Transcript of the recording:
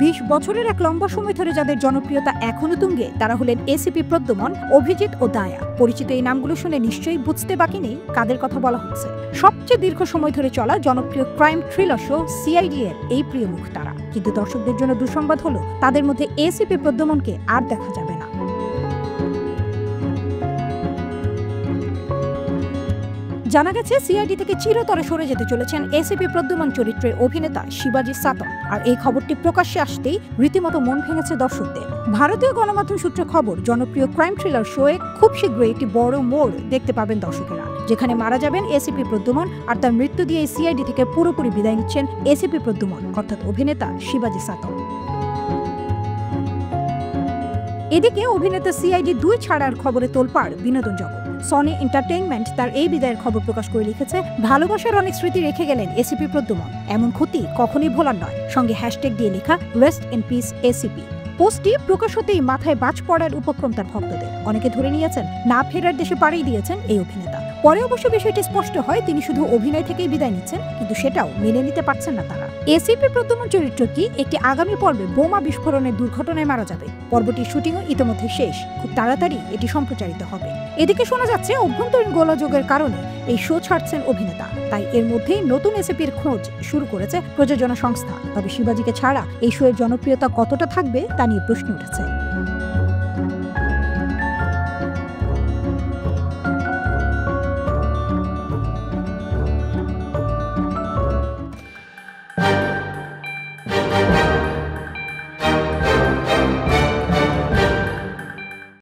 20 বছরের এক লম্বা সময় ধরে যাদের জনপ্রিয়তা এখনো তুঙ্গে তারা হলেন এসিপি প্রদ্যুমন, অভিজিৎ ও দায়া। পরিচিত এই নামগুলো শুনে নিশ্চয়ই বুঝতে বাকি নেই কাদের কথা বলা হচ্ছে। সবচেয়ে দীর্ঘ সময় ধরে চলা জনপ্রিয় ক্রাইম থ্রিলার শো সিআইডি এর এই প্রিয় মুখ তারা। কিন্তু দর্শকদের জন্য দুঃসংবাদ হলো তাদের মধ্যে এসিপি প্রদ্যুমনকে আর দেখা যাবে না। জানা গেছে সিআইডি থেকে চিরতরে সরে যেতে চলেছেন এসিপি প্রদ্যুমন চরিত্রের অভিনেতা শিবাজি সাতম। আর এই খবরটি প্রকাশ্যে আসতেই রীতিমতো মন ভেঙেছে দর্শকদের। ভারতীয় গণমাধ্যম সূত্রে খবর, জনপ্রিয় ক্রাইম থ্রিলার শোয়ে খুব শীঘ্রই একটি বড় মোড় দেখতে পাবেন দর্শকেরা, যেখানে মারা যাবেন এসিপি প্রদ্যুমন। আর তার মৃত্যু দিয়ে সিআইডি থেকে পুরোপুরি বিদায় নিচ্ছেন এসিপি প্রদ্যুমন অর্থাৎ অভিনেতা শিবাজি সাতম। এদিকে অভিনেতা সিআইডি 2 ছাড়ার খবরে তোলপাড় বিনোদন জগৎ। সনি এন্টারটেইনমেন্ট তার এই বিদায়ের খবর প্রকাশ করে লিখেছে, ভালোবাসার অনেক স্মৃতি রেখে গেলেন এসিপি প্রদ্যুমন, এমন ক্ষতি কখনোই ভোলার নয়। সঙ্গে হ্যাশট্যাগ দিয়ে লেখা রেস্ট ইন পিস এসিপি। পোস্টটি প্রকাশ হতেই মাথায় বাজ পড়ার উপক্রম তার ভক্তদের। অনেকে ধরে নিয়েছেন না ফেরার দেশে পাড়ি দিয়েছেন এই অভিনেতা। পরে অবশ্য বিষয়টি স্পষ্ট হয় তিনি শুধু অভিনয় থেকেই বিদায় নিচ্ছেন, কিন্তু সেটাও মেনে নিতে পারছেন না তারা। এসিপি প্রদ্যুমন চরিত্রটি একটি আগামী পর্বে বোমা বিস্ফোরণের দুর্ঘটনায় মারা যাবে। পর্বটির শুটিংও ইতিমধ্যে শেষ, খুব তাড়াতাড়ি এটি সম্প্রচারিত হবে। এদিকে শোনা যাচ্ছে অভ্যন্তরীণ গোলযোগের কারণে এই শো ছাড়ছেন অভিনেতা, তাই এর মধ্যেই নতুন এসিপির খোঁজ শুরু করেছে প্রযোজনা সংস্থা। তবে শিবাজিকে ছাড়া এই শো এর জনপ্রিয়তা কতটা থাকবে তা নিয়ে প্রশ্ন উঠেছে।